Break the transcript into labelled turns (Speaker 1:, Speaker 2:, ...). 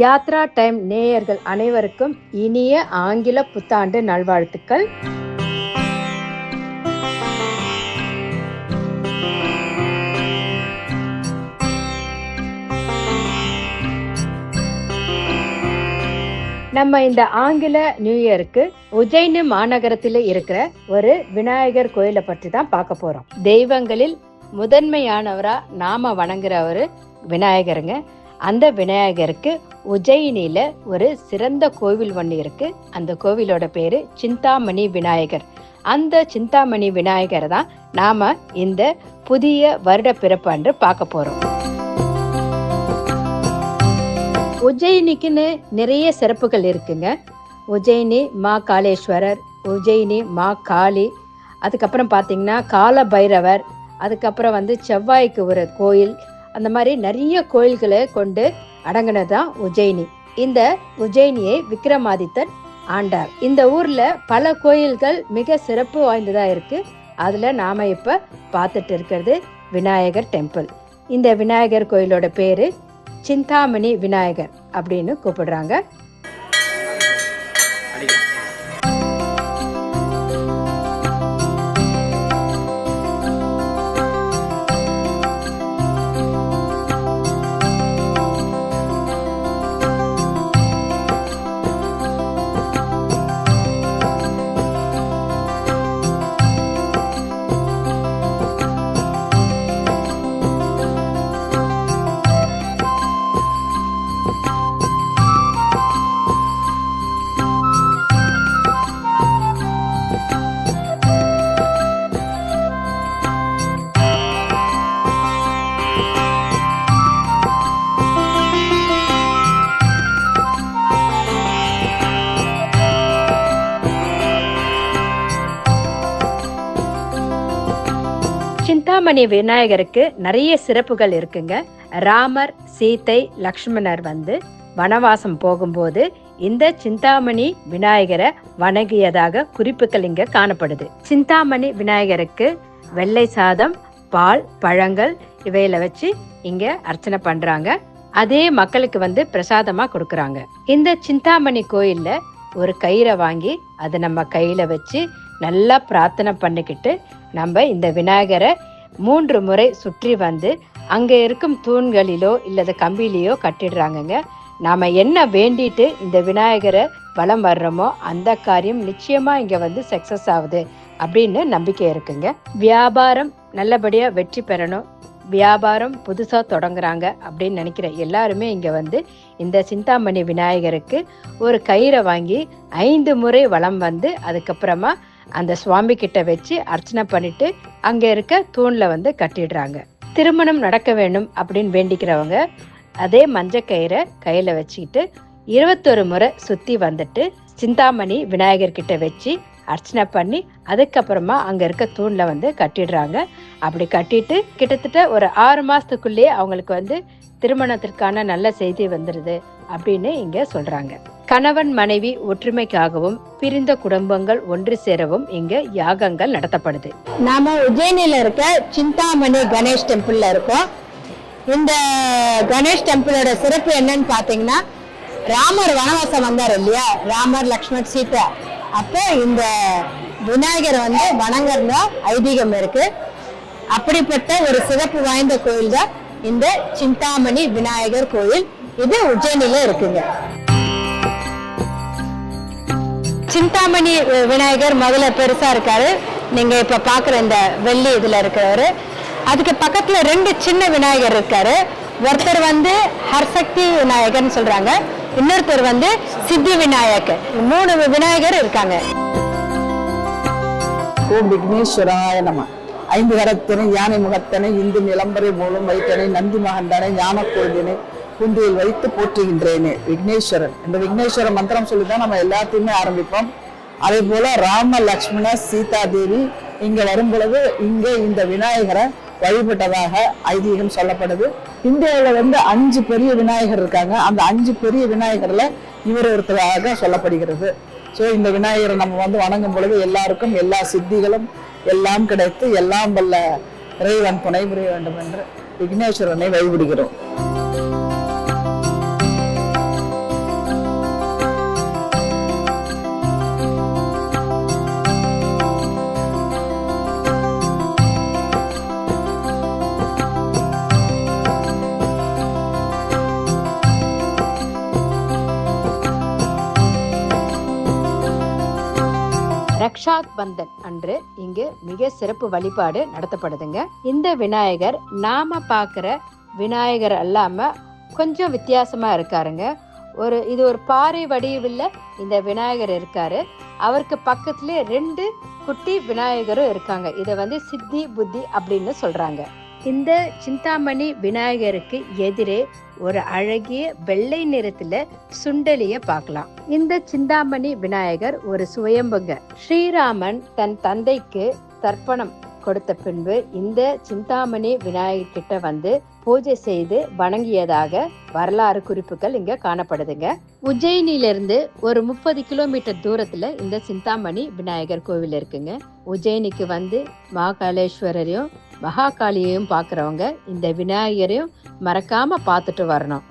Speaker 1: Yatra time நேயர்கள் அனைவருக்கும் இனிய ஆங்கில புத்தாண்டு நல்வாழ்த்துக்கள். நம்ம இந்த ஆங்கில நியூ இயருக்கு உஜ்ஜைனி மாநகரத்தில் இருக்கிற ஒரு விநாயகர் கோயிலை பற்றி தான் பார்க்க போறோம். தெய்வங்களில் முதன்மையானவரா நாம வணங்குற ஒரு விநாயகருங்க. அந்த விநாயகருக்கு உஜ்ஜயினியில ஒரு சிறந்த கோவில் ஒன்று இருக்கு. அந்த கோவிலோட பேரு சிந்தாமணி விநாயகர். அந்த சிந்தாமணி விநாயகரை தான் நாம இந்த புதிய வருட பிறப்பு அன்று பார்க்க போறோம். உஜ்ஜயினிக்குன்னு நிறைய சிறப்புகள் இருக்குங்க. உஜ்ஜயினி மா காளேஸ்வரர், உஜ்ஜயினி மா காளி, அதுக்கப்புறம் பார்த்தீங்கன்னா கால பைரவர், அதுக்கப்புறம் செவ்வாய்க்கு ஒரு கோயில், அந்த மாதிரி நிறைய கோயில்களை கொண்டு அடங்கினதான் உஜ்ஜயினி. இந்த உஜ்ஜயினியை விக்ரமாதித்தன் ஆண்டார். இந்த ஊர்ல பல கோயில்கள் மிக சிறப்பு வாய்ந்ததா இருக்கு. அதுல நாம இப்ப பார்த்துட்டு இருக்கிறது விநாயகர் டெம்பிள். இந்த விநாயகர் கோயிலோட பேரு சிந்தாமணி விநாயகர் அப்படின்னு கூப்பிடுறாங்க. சிந்தாமணி விநாயகருக்கு நிறைய சிறப்புகள் இருக்குங்க. ராமர், சீதை, லக்ஷ்மணர் வனவாசம் போகும்போது இந்த சிந்தாமணி விநாயகரை வணங்கியதாக குறிப்புகள் இங்க காணப்படுது. சிந்தாமணி விநாயகருக்கு வெள்ளை சாதம், பால், பழங்கள் இவையில வச்சு இங்க அர்ச்சனை பண்றாங்க. அதே மக்களுக்கு பிரசாதமா கொடுக்கறாங்க. இந்த சிந்தாமணி கோயில்ல ஒரு கயிறை வாங்கி அதை நம்ம கையில வச்சு நல்லா பிரார்த்தனை பண்ணிக்கிட்டு நம்ம இந்த விநாயகரை 3 முறை சுற்றி அங்க இருக்கும் தூண்களிலோ இல்லது கம்பியிலையோ கட்டிடுறாங்கங்க. நாம என்ன வேண்டிட்டு இந்த விநாயகரை வலம் வர்றோமோ அந்த காரியம் நிச்சயமா இங்க சக்சஸ் ஆகுது அப்படின்னு நம்பிக்கை இருக்குங்க. வியாபாரம் நல்லபடியா வெற்றி பெறணும், வியாபாரம் புதுசா தொடங்குறாங்க அப்படின்னு நினைக்கிற எல்லாருமே இங்க இந்த சிந்தாமணி விநாயகருக்கு ஒரு கயிறை வாங்கி 5 முறை வலம் அதுக்கப்புறமா அந்த சுவாமி கிட்ட வச்சு அர்ச்சனை பண்ணிட்டு அங்க இருக்க தூண்ல கட்டிடுறாங்க. திருமணம் நடக்க வேண்டும் அப்படின்னு வேண்டிக்கிறவங்க அதே மஞ்சள் கயிறை கையில வச்சுக்கிட்டு 21 முறை சுத்தி சிந்தாமணி விநாயகர் கிட்ட வச்சு அர்ச்சனை பண்ணி அதுக்கப்புறமா அங்க இருக்க தூண்ல கட்டிடுறாங்க. அப்படி கட்டிட்டு கிட்டத்தட்ட ஒரு 6 மாசத்துக்குள்ளேயே அவங்களுக்கு திருமணத்திற்கான நல்ல செய்தி வந்துருது அப்படின்னு இங்க சொல்றாங்க. கணவன் மனைவி ஒற்றுமைக்காகவும் பிரிந்த குடும்பங்கள் ஒன்று சேரவும் இங்க யாகங்கள் நடத்தப்படுது. நாம உஜ்ஜயினில இருக்க சிந்தாமணி கணேஷ் டெம்பிள்ல இருக்கோம். இந்த கணேஷ் டெம்பிளோட சிறப்பு என்னன்னு பாத்தீங்கன்னா, ராமர் வனவாசம் வந்தார் இல்லையா, ராமர், லக்ஷ்மண், சீதா, அப்ப இந்த விநாயகர் வணங்குறதா ஐதீகம் இருக்கு. அப்படிப்பட்ட ஒரு சிறப்பு வாய்ந்த கோயில் தான் இந்த சிந்தாமணி விநாயகர் கோயில். இது உஜ்ஜயினில இருக்குங்க. சிந்தாமணி விநாயகர் முதல்ல பெருசா இருக்காரு. நீங்க இப்ப பாக்குற இந்த வெள்ளி இதுல இருக்கிறவரு. அதுக்கு பக்கத்துல 2 சின்ன விநாயகர் இருக்காரு. ஒருத்தர் ஹர்சக்தி விநாயகர்னு சொல்றாங்க, இன்னொருத்தர் சித்தி விநாயகர். 3 விநாயகர் இருக்காங்க.
Speaker 2: ஓம் விக்னேஸ்வராய நம. 5 கரத்தனை, யானை முகத்தனை, இந்து நிலம்பரை மூலம் வைத்தனை, நந்தி மகண்டனை, ஞான கோயிலினை குந்தியில் வைத்து போற்றுகின்றேனே விக்னேஸ்வரன். இந்த விக்னேஸ்வர மந்திரம் சொல்லிதான் நம்ம எல்லாத்தையுமே ஆரம்பிப்போம். அதே போல ராம, லக்ஷ்மண, சீதா தேவி இங்க வரும் பொழுது இங்க இந்த விநாயகரை வழிபட்டதாக ஐதீகம் சொல்லப்படுது. இந்தியாவில 5 பெரிய விநாயகர் இருக்காங்க. அந்த 5 பெரிய விநாயகர்ல இவர் ஒருத்தராக சொல்லப்படுகிறது. ஸோ இந்த விநாயகரை நம்ம வணங்கும் பொழுது எல்லாருக்கும் எல்லா சித்திகளும் எல்லாம் கிடைத்து எல்லாம் வல்ல இறைவன் துணை புரிய வேண்டும் என்று விக்னேஸ்வரனை வழிபடுகிறோம்.
Speaker 1: ரக்ஷாத் பந்தன் அன்று இங்கு மிக சிறப்பு வழிபாடு நடத்தப்படுதுங்க. இந்த விநாயகர் நாம பார்க்கிற விநாயகர் அல்லாம கொஞ்சம் வித்தியாசமா இருக்காருங்க. இது ஒரு பாறை வடிவில் இந்த விநாயகர் இருக்காரு. அவருக்கு பக்கத்துல 2 குட்டி விநாயகரும் இருக்காங்க. இதை சித்தி புத்தி அப்படின்னு சொல்றாங்க. இந்த சிந்தாமணி விநாயகருக்கு எதிரே ஒரு அழகிய வெள்ளை நிறத்துல சுண்டலிய பார்க்கலாம். இந்த சிந்தாமணி விநாயகர் ஒரு சுயம்புங்க. ஸ்ரீராமன் தன் தந்தைக்கு தர்ப்பணம் கொடுத்த பின்பு இந்த சிந்தாமணி விநாயகர் கிட்ட பூஜை செய்து வணங்கியதாக வரலாறு குறிப்புகள் இங்க காணப்படுதுங்க. உஜ்ஜயினிலிருந்து ஒரு 30 கிலோமீட்டர் தூரத்துல இந்த சிந்தாமணி விநாயகர் கோவில் இருக்குங்க. உஜ்ஜயினிக்கு மகாகாலேஸ்வரரையும் மகாகாளியையும் பாக்குறவங்க இந்த விநாயகரையும் மறக்காம பார்த்துட்டு வரணும்.